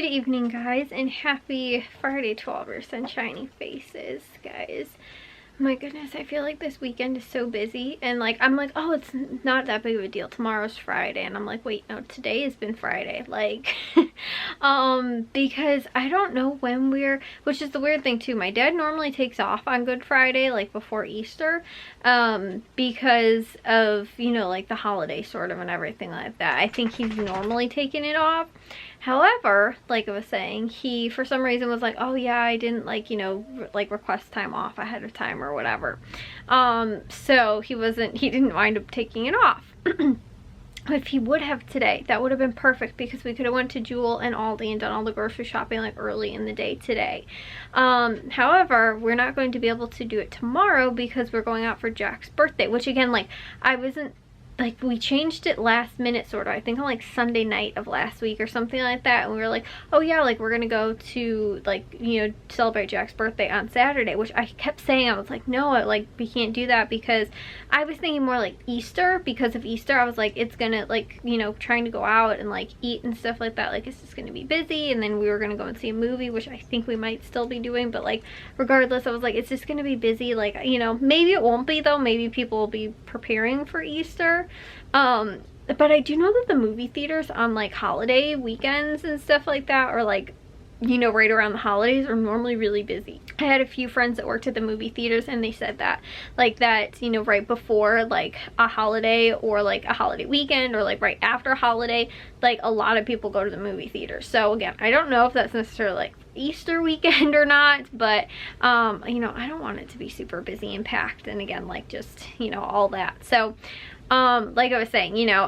evening, guys, and happy Friday to all of our sunshiny faces, guys. My goodness, I feel like this weekend is so busy, and like I'm like, oh, it's not that big of a deal, tomorrow's Friday, and I'm like, wait, no, today has been Friday, like because I don't know when which is the weird thing too, my dad normally takes off on Good Friday, like before Easter, because of, you know, like the holiday sort of and everything like that. I think he's normally taking it off. However, like I was saying, he for some reason was like, oh yeah, I didn't, like, you know, like request time off ahead of time or whatever. So he didn't wind up taking it off. If he would have today, that would have been perfect, because we could have went to Jewel and Aldi and done all the grocery shopping like early in the day today. However, we're not going to be able to do it tomorrow because we're going out for Jack's birthday, which again, like, I wasn't, like, we changed it last minute sort of, I think on like Sunday night of last week or something like that, and we were like, oh yeah, like we're gonna go to, like, you know, celebrate Jack's birthday on Saturday, which I kept saying, I was like, no, like we can't do that, because I was thinking more like Easter, because of Easter I was like, it's gonna, like, you know, trying to go out and like eat and stuff like that, like it's just gonna be busy, and then we were gonna go and see a movie, which I think we might still be doing, but like regardless, I was like, it's just gonna be busy, like, you know, maybe it won't be though, maybe people will be preparing for Easter. But I do know that the movie theaters on like holiday weekends and stuff like that, or like, you know, right around the holidays, are normally really busy. I had a few friends that worked at the movie theaters, and they said that, like, that, you know, right before like a holiday or like a holiday weekend or like right after a holiday, like a lot of people go to the movie theaters. So again, I don't know if that's necessarily like Easter weekend or not, but you know, I don't want it to be super busy and packed, and again, like, just, you know, all that. So like I was saying, you know,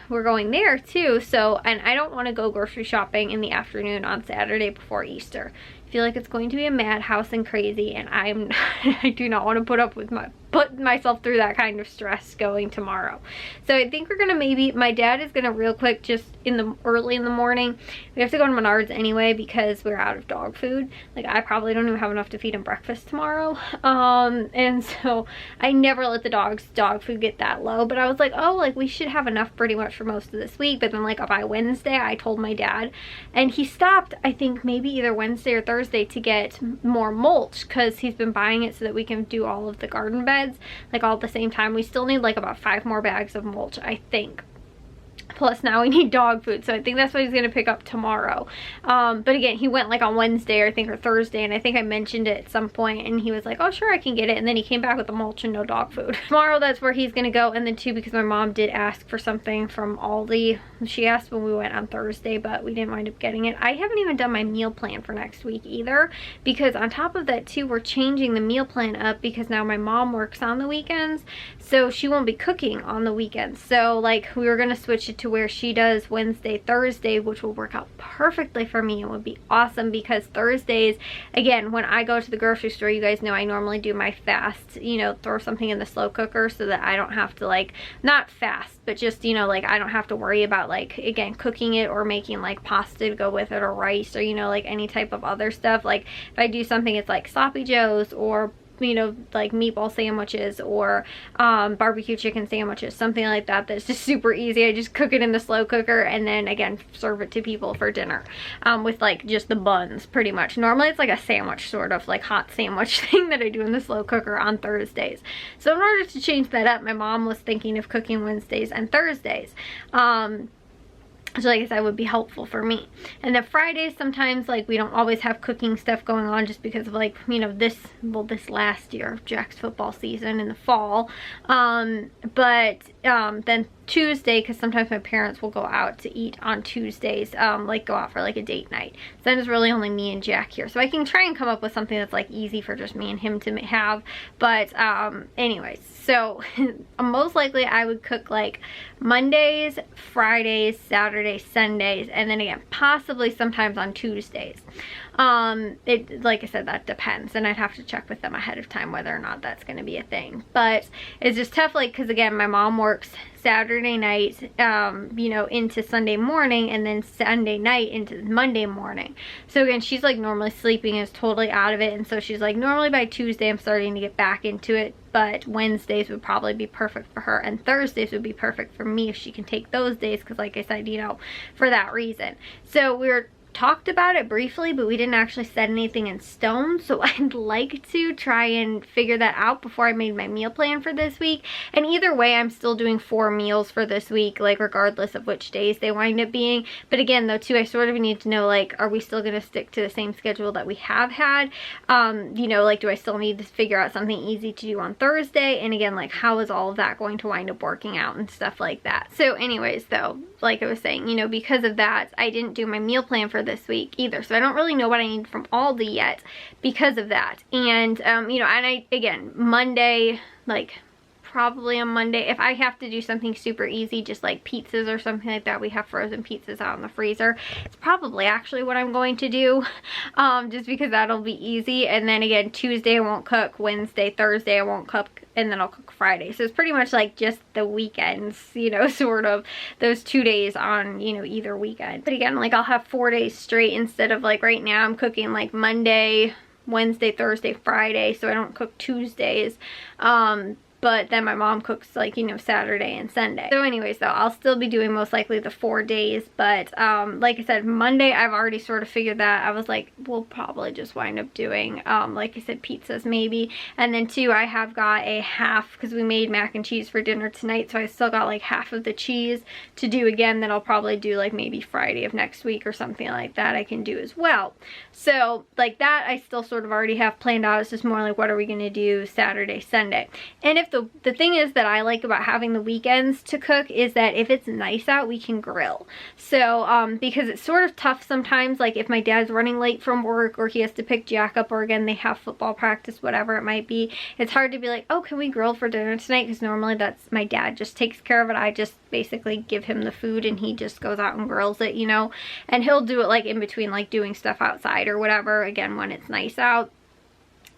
we're going there too, so, and I don't want to go grocery shopping in the afternoon on Saturday before Easter. I feel like it's going to be a madhouse and crazy, and I do not want to put myself through that kind of stress going tomorrow. So I think we're gonna my dad is gonna real quick, just early in the morning, we have to go to Menards anyway because we're out of dog food. Like, I probably don't even have enough to feed him breakfast tomorrow. And so I never let the dogs dog food get that low, but I was like, oh, like we should have enough pretty much for most of this week. But then like by Wednesday I told my dad, and he stopped, I think maybe either Wednesday or Thursday, to get more mulch, because he's been buying it so that we can do all of the garden beds like all at the same time. We still need like about 5 more bags of mulch, I think. Plus now we need dog food, so I think that's what he's gonna pick up tomorrow. But again, he went like on Wednesday, or I think, or Thursday, and I think I mentioned it at some point, and he was like, oh sure, I can get it, and then he came back with the mulch and no dog food. Tomorrow, that's where he's gonna go. And then too, because my mom did ask for something from Aldi, she asked when we went on Thursday, but we didn't wind up getting it. I haven't even done my meal plan for next week either, because on top of that too, we're changing the meal plan up, because now my mom works on the weekends, so she won't be cooking on the weekends. So like, we were gonna switch it to where she does Wednesday, Thursday, which will work out perfectly for me and would be awesome, because Thursdays, again, when I go to the grocery store, you guys know I normally do my fast, you know, throw something in the slow cooker so that I don't have to, like, not fast, but just, you know, like, I don't have to worry about, like, again, cooking it or making like pasta to go with it, or rice, or, you know, like any type of other stuff. Like if I do something, it's like sloppy joes, or, you know, like meatball sandwiches, or barbecue chicken sandwiches, something like that, that's just super easy. I just cook it in the slow cooker, and then again serve it to people for dinner, with like just the buns pretty much. Normally it's like a sandwich, sort of like hot sandwich thing that I do in the slow cooker on Thursdays. So in order to change that up, my mom was thinking of cooking Wednesdays and Thursdays. So like I said, would be helpful for me. And then Fridays, sometimes like we don't always have cooking stuff going on, just because of like, you know, this last year of Jack's football season in the fall. But then Tuesday, because sometimes my parents will go out to eat on Tuesdays, like go out for like a date night. So then it's really only me and Jack here. So I can try and come up with something that's like easy for just me and him to have. But anyways, so most likely I would cook like Mondays, Fridays, Saturdays, Sundays, and then again possibly sometimes on Tuesdays. Like I said, that depends, and I'd have to check with them ahead of time whether or not that's going to be a thing. But it's just tough, like, because again, my mom works Saturday night, you know, into Sunday morning, and then Sunday night into Monday morning. So again, she's like normally sleeping, is totally out of it, and so she's like, normally by Tuesday I'm starting to get back into it, but Wednesdays would probably be perfect for her, and Thursdays would be perfect for me if she can take those days, because like I said, you know, for that reason. So we're talked about it briefly, but we didn't actually set anything in stone, so I'd like to try and figure that out before I made my meal plan for this week. And either way, I'm still doing 4 meals for this week, like regardless of which days they wind up being. But again though too, I sort of need to know, like, are we still going to stick to the same schedule that we have had? You know, like, do I still need to figure out something easy to do on Thursday? And again, like, how is all of that going to wind up working out and stuff like that? So anyways though, like I was saying, you know, because of that, I didn't do my meal plan for this week either, so I don't really know what I need from Aldi yet because of that. And you know, and again, Monday, like, probably on Monday, if I have to do something super easy, just like pizzas or something like that, we have frozen pizzas out in the freezer, it's probably actually what I'm going to do, just because that'll be easy. And then again, Tuesday I won't cook, Wednesday, Thursday I won't cook, and then I'll cook Friday. So it's pretty much like just the weekends, you know, sort of those 2 days on, you know, either weekend. But again, like, I'll have 4 days straight instead of, like, right now I'm cooking like Monday, Wednesday, Thursday, Friday, so I don't cook Tuesdays. But then my mom cooks, like, you know, Saturday and Sunday. So anyways though, I'll still be doing most likely the 4 days, but like I said, Monday I've already sort of figured that. I was like, we'll probably just wind up doing like I said, pizzas maybe. And then too, I have got a half, because we made mac and cheese for dinner tonight, so I still got like half of the cheese to do again, that I'll probably do like maybe Friday of next week or something like that I can do as well. So like that I still sort of already have planned out. It's just more like, what are we gonna do Saturday, Sunday? And if the thing is that I like about having the weekends to cook is that if it's nice out, we can grill. So because it's sort of tough sometimes, like if my dad's running late from work, or he has to pick Jack up, or again they have football practice, whatever it might be, it's hard to be like, oh, can we grill for dinner tonight? Because normally that's, my dad just takes care of it. I just basically give him the food and he just goes out and grills it, you know. And he'll do it like in between, like doing stuff outside or whatever, again when it's nice out.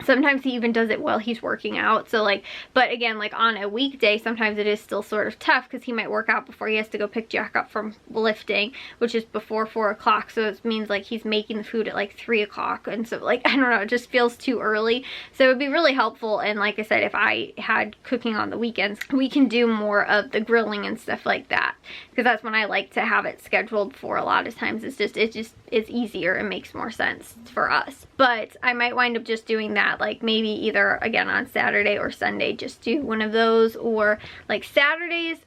Sometimes he even does it while he's working out. So like, but again, like on a weekday, sometimes it is still sort of tough, because he might work out before he has to go pick Jack up from lifting, which is before 4 o'clock. So it means like he's making the food at like 3 o'clock. And so like, I don't know, it just feels too early. So it would be really helpful. And like I said, if I had cooking on the weekends, we can do more of the grilling and stuff like that, because that's when I like to have it scheduled for. A lot of times it's easier, it makes more sense for us. But I might wind up just doing that, like maybe either again on Saturday or Sunday, just do one of those. Or like Saturdays,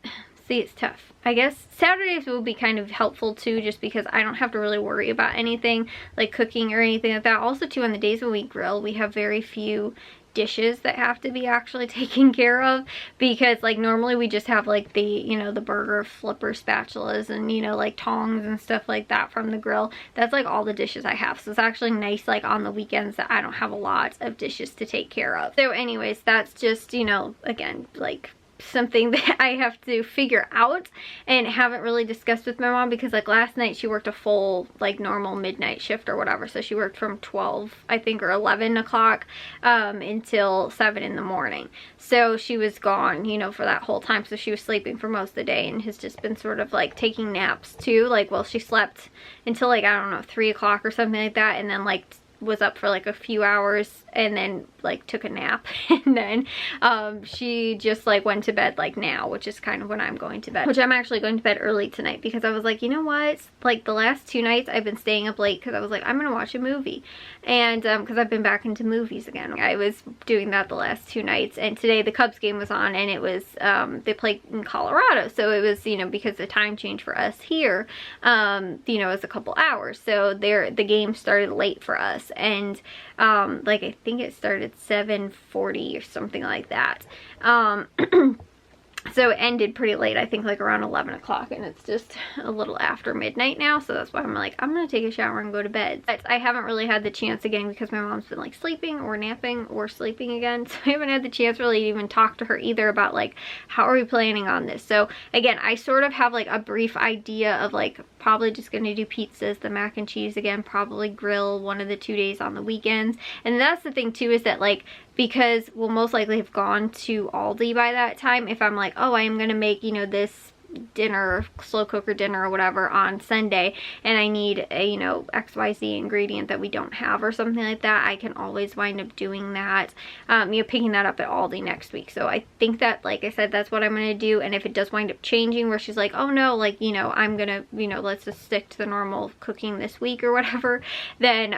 see, it's tough. I guess Saturdays will be kind of helpful too, just because I don't have to really worry about anything like cooking or anything like that. Also too, on the days when we grill, we have very few dishes that have to be actually taken care of, because like normally we just have like the, you know, the burger flipper spatulas and, you know, like tongs and stuff like that from the grill. That's like all the dishes I have. So it's actually nice like on the weekends that I don't have a lot of dishes to take care of. So anyways, that's just, you know, again, like something that I have to figure out and haven't really discussed with my mom, because like last night she worked a full like normal midnight shift or whatever, so she worked from 12 I think or 11 o'clock until 7 in the morning. So she was gone, you know, for that whole time. So she was sleeping for most of the day and has just been sort of like taking naps too. Like, well, she slept until like, I don't know, 3 o'clock or something like that, and then like was up for like a few hours and then like took a nap, and then she just like went to bed like now, which is kind of when I'm going to bed, which I'm actually going to bed early tonight, because I was like, you know what, like the last 2 nights I've been staying up late because I was like, I'm gonna watch a movie. And because I've been back into movies again, I was doing that the last 2 nights. And today the Cubs game was on, and it was they played in Colorado, so it was, you know, because the time change for us here, you know, it was a couple hours, so the game started late for us. And like I think it started 7:40 or something like that. So it ended pretty late, I think like around 11 o'clock, and it's just a little after midnight now, so that's why I'm like, I'm gonna take a shower and go to bed. But I haven't really had the chance again, because my mom's been like sleeping or napping or sleeping again, so I haven't had the chance really to even talk to her either about like, how are we planning on this? So again, I sort of have like a brief idea of like, probably just gonna do pizzas, the mac and cheese again, probably grill one of the 2 days on the weekends. And that's the thing too, is that like, because we'll most likely have gone to Aldi by that time, if I'm like, oh, I am gonna make, you know, this dinner, slow cooker dinner or whatever on Sunday, and I need a, you know, XYZ ingredient that we don't have or something like that, I can always wind up doing that, you know, picking that up at Aldi next week. So I think that, like I said, that's what I'm gonna do. And if it does wind up changing where she's like, oh no, like, you know, I'm gonna, you know, let's just stick to the normal cooking this week or whatever, then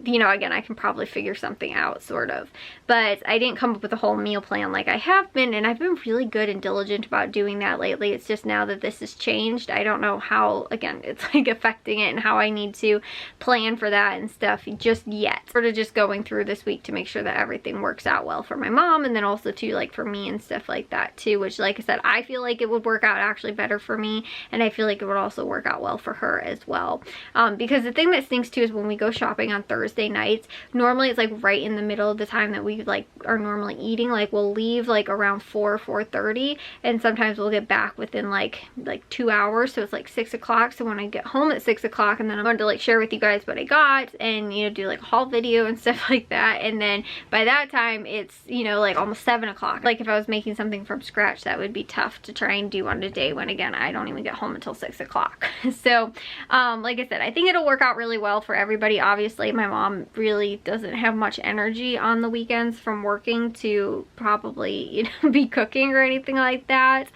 you know, again, I can probably figure something out, sort of. But I didn't come up with a whole meal plan like I have been, and I've been really good and diligent about doing that lately. It's just now that this has changed, I don't know how, again, it's like affecting it and how I need to plan for that and stuff just yet. Sort of just going through this week to make sure that everything works out well for my mom, and then also too, like, for me and stuff like that too, which, like I said, I feel like it would work out actually better for me, and I feel like it would also work out well for her as well. Because the thing that stinks too is when we go shopping on Thursday nights, normally it's like right in the middle of the time that we like are normally eating. Like, we'll leave like around 4:30, and sometimes we'll get back within like 2 hours, so it's like 6 o'clock. So when I get home at 6 o'clock, and then I'm going to like share with you guys what I got and, you know, do like a haul video and stuff like that, and then by that time it's, you know, like almost 7 o'clock. Like, if I was making something from scratch, that would be tough to try and do on a day when, again, I don't even get home until 6 o'clock. So like I said, I think it'll work out really well for everybody. Obviously my mom really doesn't have much energy on the weekends from working to probably, you know, be cooking or anything like that,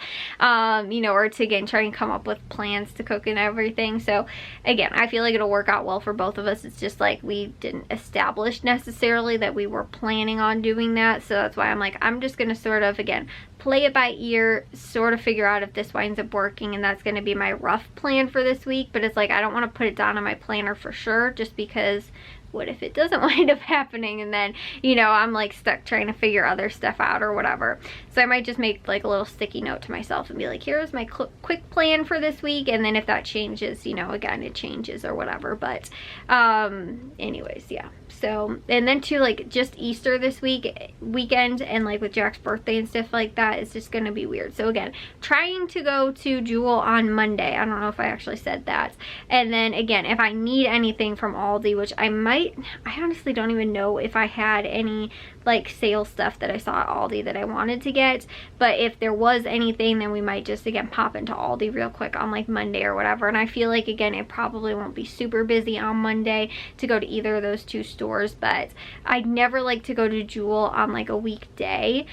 you know, or to, again, try and come up with plans to cook and everything. So again, I feel like it'll work out well for both of us. It's just like we didn't establish necessarily that we were planning on doing that, so that's why I'm like, I'm just gonna sort of, again, play it by ear, sort of figure out if this winds up working, and that's going to be my rough plan for this week. But it's like, I don't want to put it down on my planner for sure, just because what if it doesn't wind up happening, and then, you know, I'm like stuck trying to figure other stuff out or whatever. So I might just make like a little sticky note to myself and be like, here's my quick plan for this week, and then if that changes, you know, again, it changes or whatever. But anyways, yeah. So, and then too, like, just Easter this weekend, and like with Jack's birthday and stuff like that, it's just gonna be weird. So again, trying to go to Jewel on Monday. I don't know if I actually said that. And then again, if I need anything from Aldi, which I honestly don't even know if I had any like sale stuff that I saw at Aldi that I wanted to get, but if there was anything, then we might just, again, pop into Aldi real quick on like Monday or whatever. And I feel like, again, it probably won't be super busy on Monday to go to either of those two stores, but I'd never like to go to Jewel on like a weekday.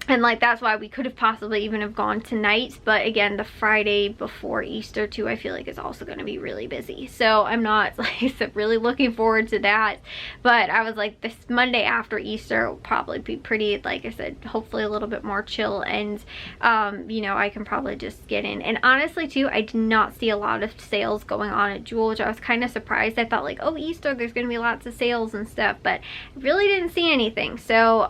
And like, that's why we could have possibly even have gone tonight, but again, the Friday before Easter too, I feel like is also going to be really busy. So I'm not, like I said, really looking forward to that. But I was like, this Monday after Easter will probably be pretty, like I said, hopefully a little bit more chill, and you know, I can probably just get in. And honestly too, I did not see a lot of sales going on at Jewel, which I was kind of surprised. I thought like, oh, Easter, there's going to be lots of sales and stuff, but I really didn't see anything. So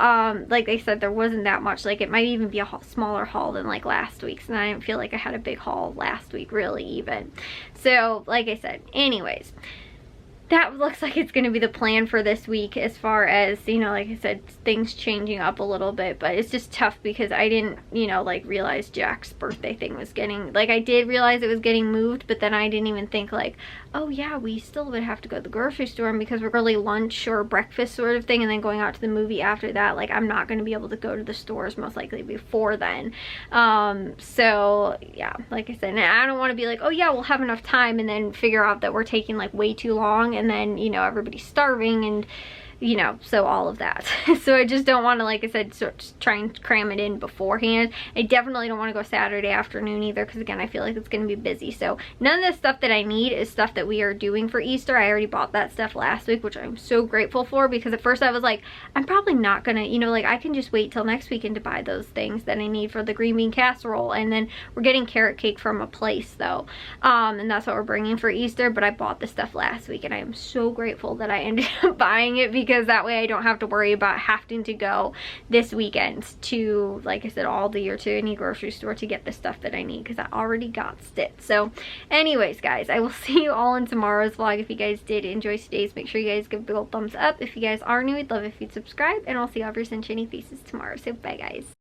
like I said, there wasn't that much. Like, it might even be a smaller haul than like last week's, and I didn't feel like I had a big haul last week really even. So like I said, anyways, that looks like it's going to be the plan for this week, as far as, you know, like I said, things changing up a little bit. But it's just tough because I didn't, you know, like realize Jack's birthday thing was getting, like, I did realize it was getting moved, but then I didn't even think like, oh yeah, we still would have to go to the grocery store, and because we're early lunch or breakfast sort of thing, and then going out to the movie after that, like, I'm not going to be able to go to the stores most likely before then. So yeah, like I said, and I don't want to be like, oh yeah, we'll have enough time, and then figure out that we're taking like way too long, and then, you know, everybody's starving, and you know, so all of that. So I just don't want to, like I said, try and cram it in beforehand. I definitely don't want to go Saturday afternoon either, because again, I feel like it's going to be busy. So none of the stuff that I need is stuff that we are doing for Easter. I already bought that stuff last week, which I'm so grateful for, because at first I was like, I'm probably not gonna, you know, like, I can just wait till next weekend to buy those things that I need for the green bean casserole. And then we're getting carrot cake from a place though, and that's what we're bringing for Easter. But I bought the stuff last week, and I am so grateful that I ended up buying it, because that way I don't have to worry about having to go this weekend to, like I said, Aldi or to any grocery store to get the stuff that I need, because I already got it. So anyways, guys, I will see you all in tomorrow's vlog. If you guys did enjoy today's, make sure you guys give a big old thumbs up. If you guys are new, I'd love if you'd subscribe, and I'll see all of your sunshiny faces tomorrow. So bye, guys.